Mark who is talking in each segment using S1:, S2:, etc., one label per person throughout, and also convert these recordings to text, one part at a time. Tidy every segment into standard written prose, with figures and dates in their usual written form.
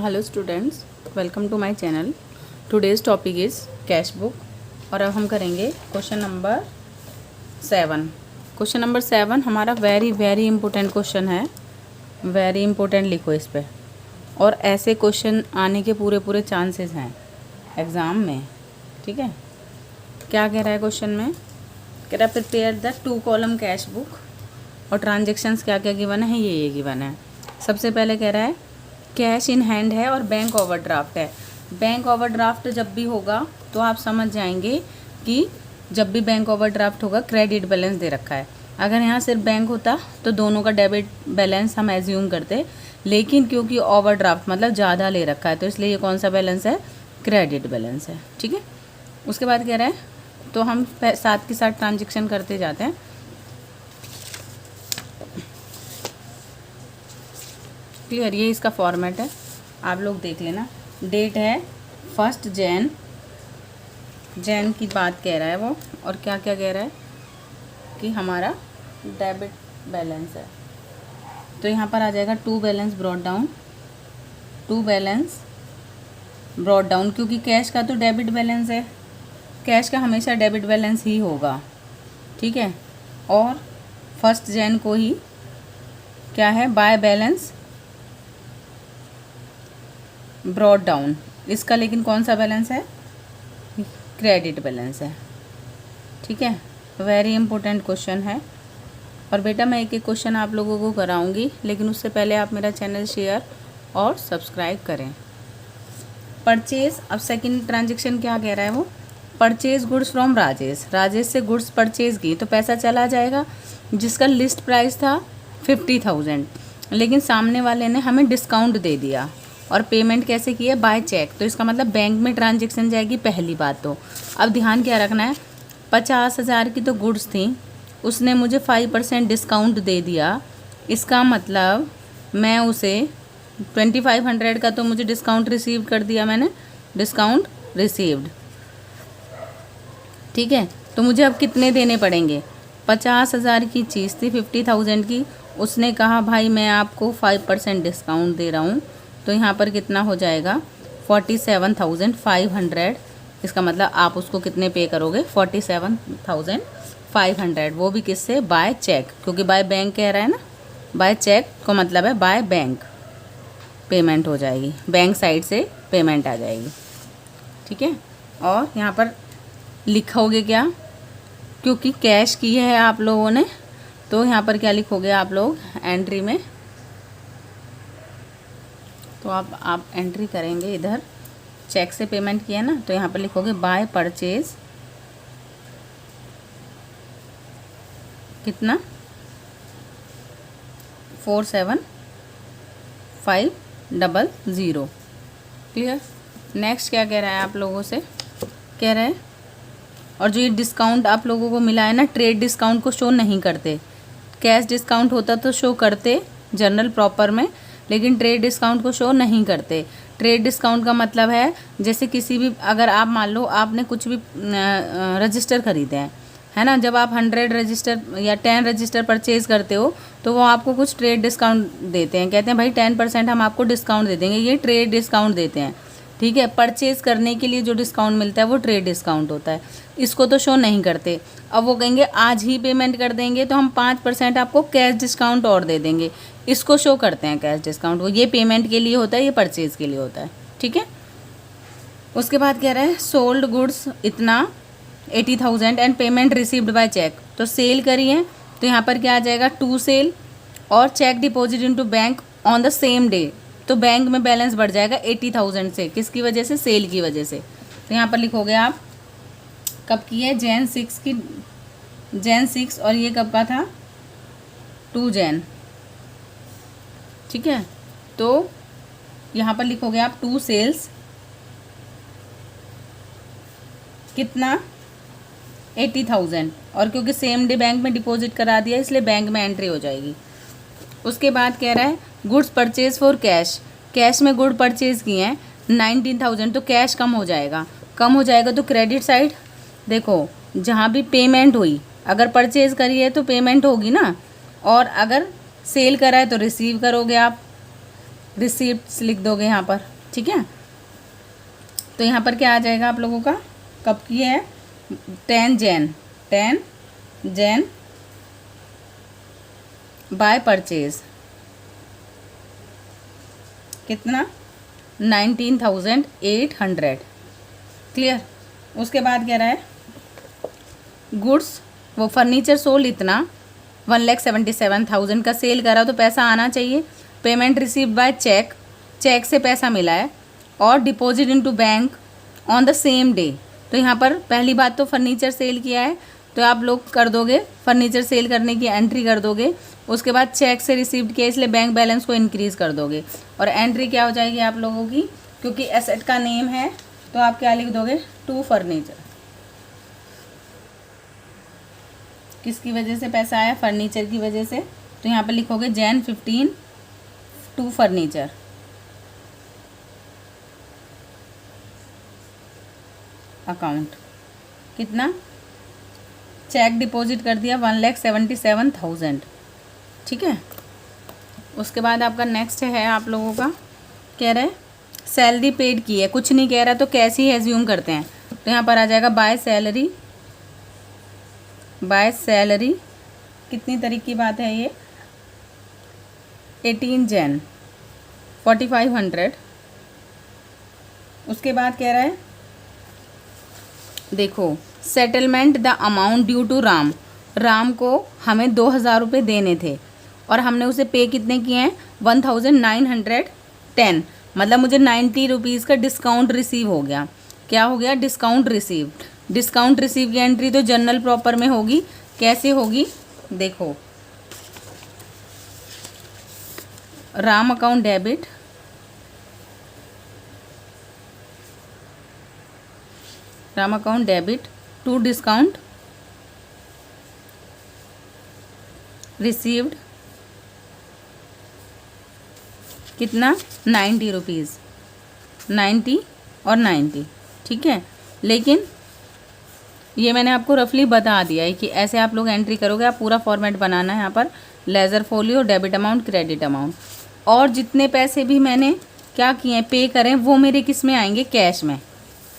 S1: Hello students, welcome to my channel. Today's topic is cash book और अब हम करेंगे क्वेश्चन नंबर 7। क्वेश्चन नंबर 7 हमारा वेरी इंपॉर्टेंट क्वेश्चन है। वेरी इंपॉर्टेंट लिखो इस पे। और ऐसे क्वेश्चन आने के पूरे चांसेस हैं एग्ज़ाम में। ठीक है, क्या कह रहा है क्वेश्चन में? कह रहा है prepare the 2 column cash book और ट्रांजेक्शन्स क्या क्या गिवन है, ये गिवन है। सबसे पहले कह रहा है कैश इन हैंड है और बैंक ओवरड्राफ्ट है। बैंक ओवरड्राफ्ट जब भी होगा तो आप समझ जाएंगे कि जब भी बैंक ओवरड्राफ्ट होगा क्रेडिट बैलेंस दे रखा है। अगर यहाँ सिर्फ बैंक होता तो दोनों का डेबिट बैलेंस हम एज्यूम करते, लेकिन क्योंकि ओवरड्राफ्ट मतलब ज़्यादा ले रखा है तो इसलिए ये कौन सा बैलेंस है? क्रेडिट बैलेंस है। ठीक है, उसके बाद कह रहा है तो हम साथ के साथ ट्रांजेक्शन करते जाते हैं। क्लियर, ये इसका फॉर्मेट है, आप लोग देख लेना। डेट है 1 जैन की बात कह रहा है वो, और क्या क्या कह रहा है कि हमारा डेबिट बैलेंस है। तो यहाँ पर आ जाएगा टू बैलेंस ब्रॉट डाउन, क्योंकि कैश का तो डेबिट बैलेंस है, कैश का हमेशा डेबिट बैलेंस ही होगा। ठीक है, और 1 जैन को ही क्या है? By balance brought down. इसका लेकिन कौन सा बैलेंस है? क्रेडिट बैलेंस है। ठीक है, वेरी इंपॉर्टेंट क्वेश्चन है। और बेटा मैं एक एक क्वेश्चन आप लोगों को कराऊंगी, लेकिन उससे पहले आप मेरा चैनल शेयर और सब्सक्राइब करें। परचेज, अब सेकंड ट्रांजेक्शन क्या कह रहा है वो? परचेज गुड्स फ्रॉम राजेश से गुड्स परचेज की तो पैसा चला जाएगा, जिसका लिस्ट प्राइस था 50,000, लेकिन सामने वाले ने हमें डिस्काउंट दे दिया। और पेमेंट कैसे की है? By cheque. तो इसका मतलब बैंक में ट्रांजेक्शन जाएगी पहली बात तो। अब ध्यान क्या रखना है, 50,000 की तो गुड्स थी, उसने मुझे 5% डिस्काउंट दे दिया। इसका मतलब मैं उसे 2500 का तो मुझे डिस्काउंट रिसीव कर दिया मैंने, डिस्काउंट रिसीव्ड। ठीक है, तो मुझे अब कितने देने पड़ेंगे? 50,000 की चीज़ थी 50,000 की, उसने कहा भाई मैं आपको 5% डिस्काउंट दे रहा हूँ, तो यहाँ पर कितना हो जाएगा? 47,500। इसका मतलब आप उसको कितने पे करोगे? 47,500, वो भी किससे? बाय चेक, क्योंकि बाय बैंक कह रहा है ना। बाय चेक का मतलब है बाय बैंक पेमेंट हो जाएगी, बैंक साइड से पेमेंट आ जाएगी। ठीक है, और यहाँ पर लिखोगे क्या? क्योंकि कैश की है आप लोगों ने, तो यहाँ पर क्या लिखोगे आप लोग एंट्री में? तो आप एंट्री करेंगे इधर, चेक से पेमेंट किया ना, तो यहाँ पर लिखोगे बाय परचेज कितना? 47,500। क्लियर। नेक्स्ट क्या कह रहा है आप लोगों से? कह रहा है और जो ये डिस्काउंट आप लोगों को मिला है ना, ट्रेड डिस्काउंट को शो नहीं करते। कैश डिस्काउंट होता तो शो करते जनरल प्रॉपर में, लेकिन ट्रेड डिस्काउंट को शो नहीं करते। ट्रेड डिस्काउंट का मतलब है जैसे किसी भी, अगर आप मान लो आपने कुछ भी रजिस्टर खरीदे हैं, है ना, जब आप 100 रजिस्टर या 10 रजिस्टर परचेज़ करते हो तो वो आपको कुछ ट्रेड डिस्काउंट देते हैं, कहते हैं भाई 10% हम आपको डिस्काउंट दे देंगे, ये ट्रेड डिस्काउंट देते हैं। ठीक है, परचेज़ करने के लिए जो डिस्काउंट मिलता है वो ट्रेड डिस्काउंट होता है, इसको तो शो नहीं करते। अब वो कहेंगे आज ही पेमेंट कर देंगे तो हम 5% आपको कैश डिस्काउंट और दे देंगे, इसको शो करते हैं कैश डिस्काउंट। वो ये पेमेंट के लिए होता है, ये परचेज़ के लिए होता है। ठीक है, उसके बाद कह रहा है सोल्ड गुड्स इतना 80,000 and payment received by cheque. तो सेल करी है तो यहाँ पर क्या आ जाएगा? टू सेल और cheque deposit into bank on the same day. तो बैंक में बैलेंस बढ़ जाएगा 80,000 से, किसकी वजह से? सेल की वजह से। तो यहाँ पर लिखोगे आप कब की है? Jan 6 की, Jan 6, और ये कब का था? 2 जैन। ठीक है, तो यहाँ पर लिखोगे आप 2 सेल्स कितना? 80,000, और क्योंकि सेम डे बैंक में डिपॉजिट करा दिया इसलिए बैंक में एंट्री हो जाएगी। उसके बाद कह रहा है goods purchase for cash, cash में गुड परचेज किए हैं 19,000, तो कैश कम हो जाएगा। तो क्रेडिट साइड देखो, जहाँ भी पेमेंट हुई, अगर परचेज करी है तो पेमेंट होगी ना, और अगर सेल करा है तो रिसीव करोगे आप। रिसीप्ट्स लिख दोगे यहाँ पर, ठीक है। तो यहाँ पर क्या आ जाएगा आप लोगों का, कब की है, 10 जैन बाय परचेज कितना, 19,800। क्लियर। उसके बाद कह रहा है गुड्स, वो फर्नीचर सोल्ड इतना 1,77,000 का सेल करा, तो पैसा आना चाहिए। Payment received by cheque, cheque से पैसा मिला है, और deposit into bank on the same day. तो यहाँ पर पहली बात तो फर्नीचर सेल किया है, तो आप लोग कर दोगे फर्नीचर सेल करने की एंट्री कर दोगे। उसके बाद चेक से रिसीव्ड किया, इसलिए बैंक बैलेंस को इंक्रीज़ कर दोगे, और एंट्री क्या हो जाएगी आप लोगों की, क्योंकि एसेट का नेम है तो आप क्या लिख दोगे, टू फर्नीचर। किसकी वजह से पैसा आया, फर्नीचर की वजह से, तो यहाँ पर लिखोगे जैन 15 टू फर्नीचर। अकाउंट कितना, चेक डिपॉजिट कर दिया 1,77,000, ठीक है। उसके बाद आपका नेक्स्ट है आप लोगों का, कह रहे सैलरी पेड की है, कुछ नहीं कह रहा तो कैसे ही एज्यूम करते हैं। तो यहाँ पर आ जाएगा बाय सैलरी, कितनी तारीख की बात है ये, 18 जैन 4,500। उसके बाद कह रहा है देखो, settlement the amount due to Ram को हमें 2,000 रुपये देने थे, और हमने उसे पे कितने किए हैं, 1,910, मतलब मुझे 90 रुपीज़ का डिस्काउंट रिसीव हो गया। क्या हो गया, डिस्काउंट रिसीव की एंट्री तो जनरल प्रॉपर में होगी। कैसे होगी, देखो, Ram account debit, to discount received कितना, 90 रुपीज़, 90 और 90, ठीक है। लेकिन ये मैंने आपको रफली बता दिया है कि ऐसे आप लोग एंट्री करोगे, आप पूरा फॉर्मेट बनाना है यहाँ पर, ledger folio, debit amount, credit amount, और जितने पैसे भी मैंने क्या किए हैं, पे करें, वो मेरे किस में आएंगे, कैश में,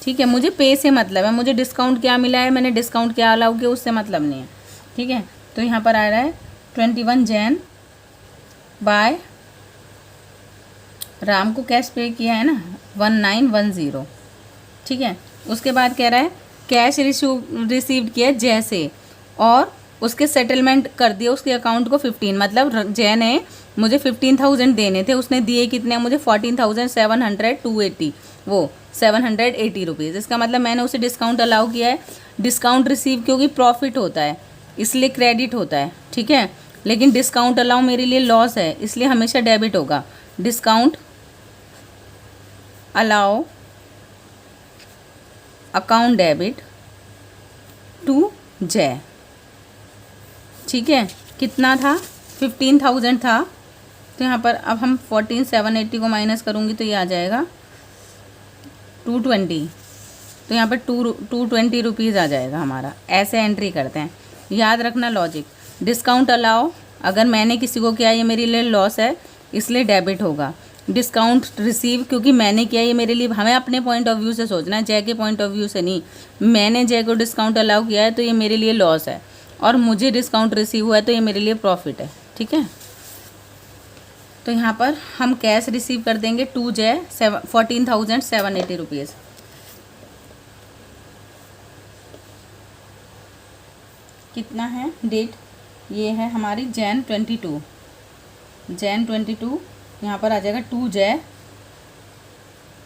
S1: ठीक है। मुझे पे से मतलब है, मुझे डिस्काउंट क्या मिला है, मैंने डिस्काउंट क्या अलाउ किया, उससे मतलब नहीं है, ठीक है। तो यहाँ पर आ रहा है 21 जैन बाय राम को कैश पे किया है ना 1910, ठीक है। उसके बाद कह रहा है कैश रिसीव्ड किया जैसे, और उसके सेटलमेंट कर दिया उसके अकाउंट को 15, मतलब जैन ने मुझे 15,000 देने थे, उसने दिए कितने मुझे 14,780, वो 780 रुपीज़। इसका मतलब मैंने उसे डिस्काउंट अलाउ किया है। डिस्काउंट रिसीव क्योंकि प्रॉफिट होता है इसलिए क्रेडिट होता है, ठीक है। लेकिन डिस्काउंट अलाउ मेरे लिए लॉस है, इसलिए हमेशा डेबिट होगा। Discount allow account debit to Jay, ठीक है। कितना था, 15,000 था, तो यहाँ पर अब हम 14,780 को माइनस करूँगी तो ये आ जाएगा 220, तो यहाँ पर 220 रुपीज़ आ जाएगा हमारा। ऐसे एंट्री करते हैं, याद रखना लॉजिक। डिस्काउंट अलाउ, अगर मैंने किसी को किया ये मेरे लिए लॉस है इसलिए डेबिट होगा। डिस्काउंट रिसीव क्योंकि मैंने किया ये मेरे लिए, हमें अपने पॉइंट ऑफ व्यू से सोचना है, जय के पॉइंट ऑफ व्यू से नहीं। मैंने जय को डिस्काउंट अलाउ किया है तो ये मेरे लिए लॉस है, और मुझे डिस्काउंट रिसीव हुआ है तो ये मेरे लिए प्रॉफिट है, ठीक है। तो यहाँ पर हम कैश रिसीव कर देंगे 2 जय 14,780 रुपीज़। कितना है डेट, ये है हमारी जैन 22, यहाँ पर आ जाएगा 2 जय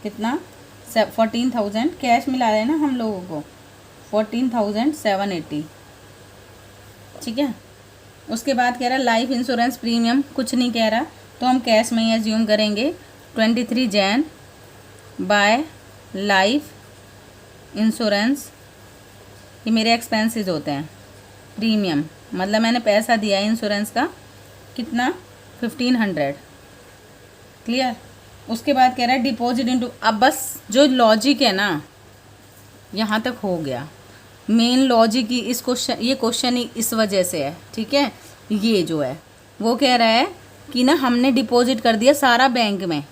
S1: कितना 14,000, कैश मिला रहे हैं ना हम लोगों को 14,780, ठीक है। उसके बाद कह रहा है लाइफ इंश्योरेंस प्रीमियम, कुछ नहीं कह रहा तो हम कैश में ही एज्यूम करेंगे। 23 जैन बाय लाइफ इंश्योरेंस, ये मेरे एक्सपेंसेस होते हैं। प्रीमियम मतलब मैंने पैसा दिया है इंश्योरेंस का, कितना 1,500, क्लियर। उसके बाद कह रहा है डिपॉजिट इनटू, अब बस जो लॉजिक है ना यहाँ तक हो गया। मेन लॉजिक ही ये क्वेश्चन ही इस वजह से है, ठीक है। ये जो है वो कह रहा है कि ना हमने डिपॉजिट कर दिया सारा बैंक में,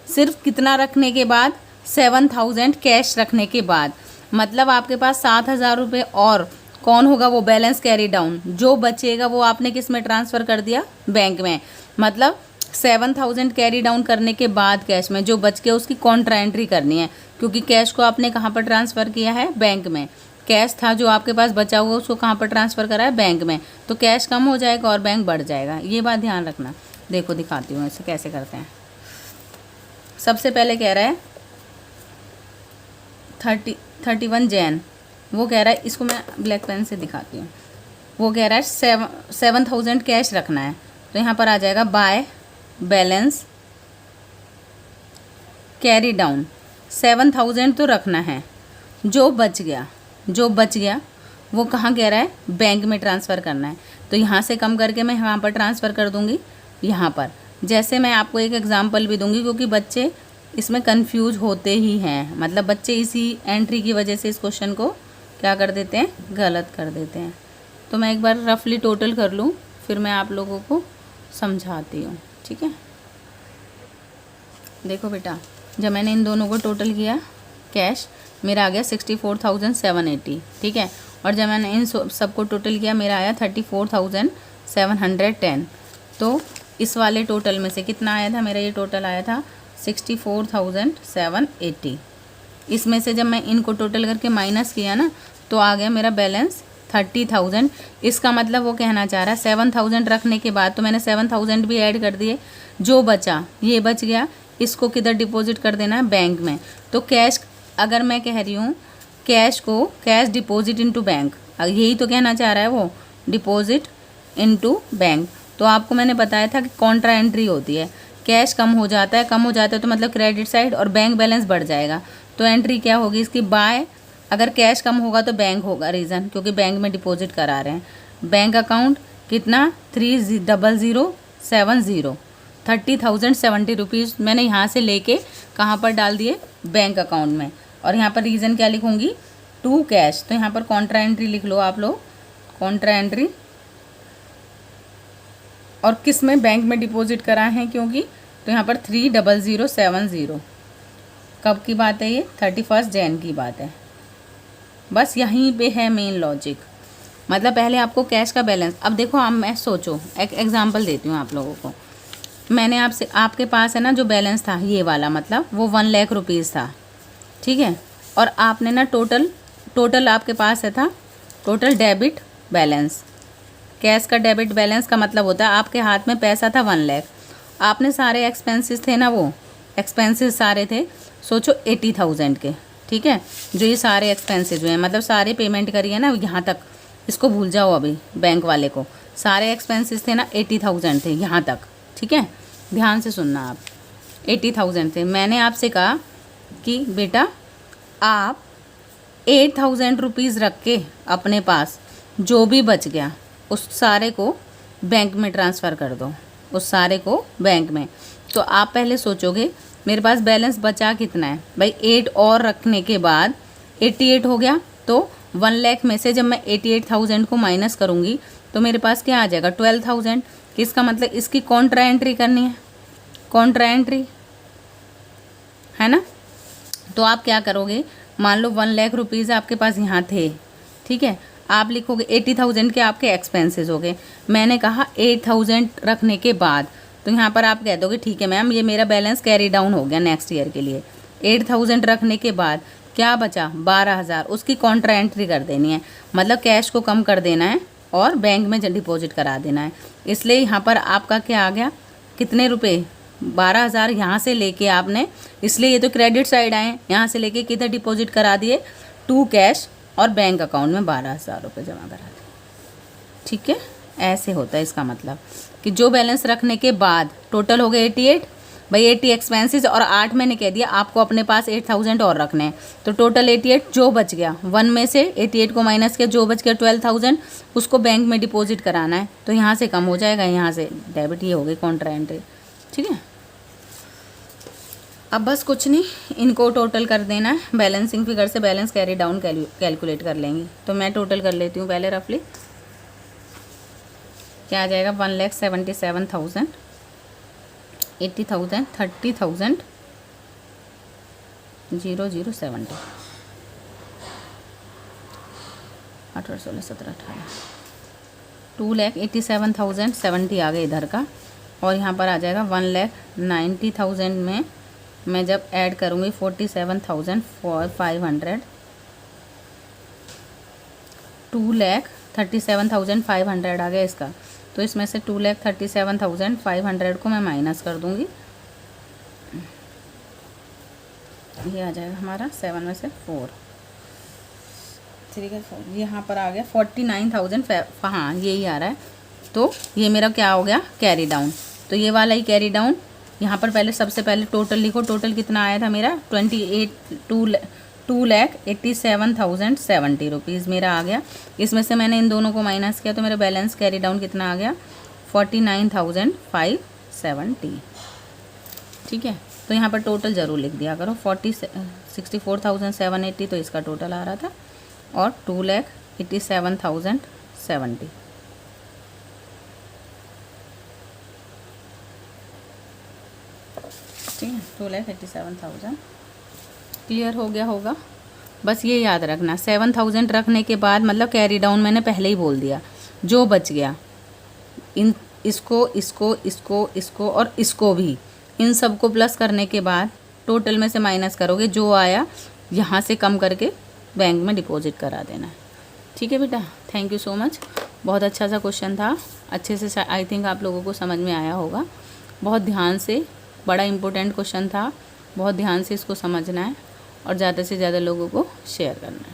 S1: सिर्फ कितना रखने के बाद, 7,000 कैश रखने के बाद। मतलब आपके पास 7,000 रुपये और कौन होगा, वो बैलेंस कैरी डाउन, जो बचेगा वो आपने किस में ट्रांसफ़र कर दिया, बैंक में। मतलब 7,000 कैरी डाउन करने के बाद कैश में जो बच गया उसकी कॉन्ट्रा एंट्री करनी है, क्योंकि कैश को आपने कहाँ पर ट्रांसफ़र किया है, बैंक में। कैश था जो आपके पास बचा हुआ उसको कहाँ पर ट्रांसफ़र करा है, बैंक में। तो कैश कम हो जाएगा और बैंक बढ़ जाएगा, ये बात ध्यान रखना। देखो दिखाती हूँ इसे कैसे करते हैं। सबसे पहले कह रहा है 31 जैन, वो कह रहा है, इसको मैं ब्लैक पेन से दिखाती हूँ। वो कह रहा है 7,000 कैश रखना है, तो यहाँ पर आ जाएगा बाय बैलेंस कैरी डाउन। 7,000 तो रखना है, जो बच गया वो कहाँ कह रहा है, बैंक में ट्रांसफ़र करना है। तो यहाँ से कम करके मैं यहाँ पर ट्रांसफ़र कर दूँगी यहाँ पर। जैसे मैं आपको एक एग्जांपल भी दूँगी, क्योंकि बच्चे इसमें कंफ्यूज होते ही हैं। मतलब बच्चे इसी एंट्री की वजह से इस क्वेश्चन को क्या कर देते हैं, गलत कर देते हैं। तो मैं एक बार रफली टोटल कर लूँ, फिर मैं आप लोगों को समझाती हूँ, ठीक है। देखो बेटा, जब मैंने इन दोनों को टोटल किया कैश, मेरा आ गया 64,780, ठीक है। और जब मैंने इन सबको टोटल किया मेरा आया 34,710। तो इस वाले टोटल में से कितना आया था, मेरा ये टोटल आया था 64,780। इसमें से जब मैं इनको टोटल करके माइनस किया ना, तो आ गया मेरा बैलेंस 30,000। इसका मतलब वो कहना चाह रहा है 7,000 रखने के बाद, तो मैंने 7,000 भी ऐड कर दिए। जो बचा, ये बच गया, इसको किधर डिपॉजिट कर देना है, बैंक में। तो कैश, अगर मैं कह रही हूँ कैश डिपॉजिट इनटू बैंक, यही तो कहना चाह रहा है वो, डिपॉजिट इनटू बैंक। तो आपको मैंने बताया था कि कॉन्ट्रा एंट्री होती है, कैश कम हो जाता है तो मतलब क्रेडिट साइड, और बैंक बैलेंस बढ़ जाएगा। तो एंट्री क्या होगी इसकी, बाय, अगर कैश कम होगा तो बैंक होगा, रीज़न क्योंकि बैंक में डिपॉजिट करा रहे हैं। बैंक अकाउंट कितना, 30,070, 30,070 रुपीज़ मैंने यहाँ से लेके कहाँ पर डाल दिए, बैंक अकाउंट में। और यहाँ पर रीज़न क्या लिखूँगी, टू कैश। तो यहाँ पर कॉन्ट्रा एंट्री लिख लो आप लोग, कॉन्ट्रा एंट्री। और किस में, बैंक में डिपॉजिट करा है क्योंकि, तो यहाँ पर 30,070 कब की बात है, ये 31 जैन की बात है। बस यहीं पे है मेन लॉजिक। मतलब पहले आपको कैश का बैलेंस, अब देखो आप, मैं सोचो एक एग्जांपल देती हूँ आप लोगों को। मैंने आपसे, आपके पास है ना जो बैलेंस था ये वाला, मतलब वो 1 लाख रुपीज़ था, ठीक है। और आपने ना टोटल आपके पास है था टोटल डेबिट बैलेंस। कैश का डेबिट बैलेंस का मतलब होता है आपके हाथ में पैसा था 1 लाख, आपने सारे एक्सपेंसेस थे ना, वो एक्सपेंसेस सारे थे, सोचो 80,000 के, ठीक है। जो ये सारे एक्सपेंसेस हुए हैं, मतलब सारे पेमेंट करी है ना यहाँ तक, इसको भूल जाओ अभी बैंक वाले को। सारे एक्सपेंसेस थे ना 80,000 थे यहाँ तक, ठीक है। ध्यान से सुनना आप, 80,000 थे। मैंने आपसे कहा कि बेटा आप 8,000 रुपीज़ रख के अपने पास जो भी बच गया उस सारे को बैंक में ट्रांसफ़र कर दो, उस सारे को बैंक में। तो आप पहले सोचोगे मेरे पास बैलेंस बचा कितना है भाई, 8 और रखने के बाद 88 हो गया। तो 1 लाख में से जब मैं 88,000 को माइनस करूँगी तो मेरे पास क्या आ जाएगा, 12,000। इसका मतलब इसकी कॉन्ट्रा एंट्री करनी है, कॉन्ट्रा एंट्री है ना। तो आप क्या करोगे, मान लो 1 लाख रुपीज़ आपके पास यहाँ थे, ठीक है। आप लिखोगे 80,000 के आपके एक्सपेंसेस हो गए। मैंने कहा 8,000 रखने के बाद, तो यहाँ पर आप कह दोगे ठीक है मैम, ये मेरा बैलेंस कैरी डाउन हो गया नेक्स्ट ईयर के लिए। 8,000 रखने के बाद क्या बचा, 12,000, उसकी कॉन्ट्रा एंट्री कर देनी है। मतलब कैश को कम कर देना है और बैंक में डिपॉजिट करा देना है। इसलिए यहाँ पर आपका क्या आ गया, कितने रुपए, 12,000 यहाँ से लेके आपने, इसलिए ये तो क्रेडिट साइड आए, यहाँ से लेके किधर डिपॉजिट करा दिए, टू कैश, और बैंक अकाउंट में 12,000 रुपये जमा करा दिए, ठीक है। ऐसे होता है इसका मतलब कि जो बैलेंस रखने के बाद टोटल हो गए 88 भाई, 80 एक्सपेंसेस और 8 मैंने कह दिया आपको अपने पास 8,000 और रखने हैं। तो टोटल 88, जो बच गया 1 में से 88 को माइनस किया, जो बच गया 12,000, उसको बैंक में डिपॉजिट कराना है। तो यहाँ से कम हो जाएगा, यहाँ से डेबिट, ये हो गई कॉन्ट्रा एंट्री, ठीक है। अब बस कुछ नहीं, इनको टोटल कर देना है, बैलेंसिंग फिगर से बैलेंस कैरी डाउन कैलकुलेट कर लेंगे। तो मैं टोटल कर लेती हूँ पहले रफली, क्या आ जाएगा, 1,77,000 80,000 30,000 0070 18 16 17 18 2,87,070 आ गया इधर का। और यहाँ पर आ जाएगा 1,90,000 में मैं जब ऐड करूँगी 47,500 2,37,500 आ गया इसका। तो इसमें से 2,37,500 को मैं माइनस कर दूँगी। ये आ जाएगा हमारा 7 में से 4 3 का 4। यहाँ पर आ गया 49,000। हाँ यही आ रहा है। तो ये मेरा क्या हो गया, कैरी डाउन। तो ये वाला ही कैरी डाउन। यहाँ पर पहले सबसे पहले टोटल लिखो। टोटल कितना आया था मेरा 2,87,070 रुपीज़ मेरा आ गया। इसमें से मैंने इन दोनों को माइनस किया तो मेरा बैलेंस कैरी डाउन कितना आ गया 49,570। ठीक है, तो यहाँ पर टोटल ज़रूर लिख दिया करो। 64,780 तो इसका टोटल आ रहा था और 2,87,070। ठीक है, 2,87,000 क्लियर हो गया होगा। बस ये याद रखना 7,000 रखने के बाद मतलब कैरी डाउन मैंने पहले ही बोल दिया। जो बच गया इन इसको इसको इसको इसको और इसको भी, इन सबको प्लस करने के बाद टोटल में से माइनस करोगे, जो आया यहाँ से कम करके बैंक में डिपॉजिट करा देना है। ठीक है बेटा, थैंक यू सो मच। बहुत अच्छा सा क्वेश्चन था, अच्छे से आई थिंक आप लोगों को समझ में आया होगा। बहुत ध्यान से, बड़ा इम्पोर्टेंट क्वेश्चन था, बहुत ध्यान से इसको समझना है और ज़्यादा से ज़्यादा लोगों को शेयर करना है।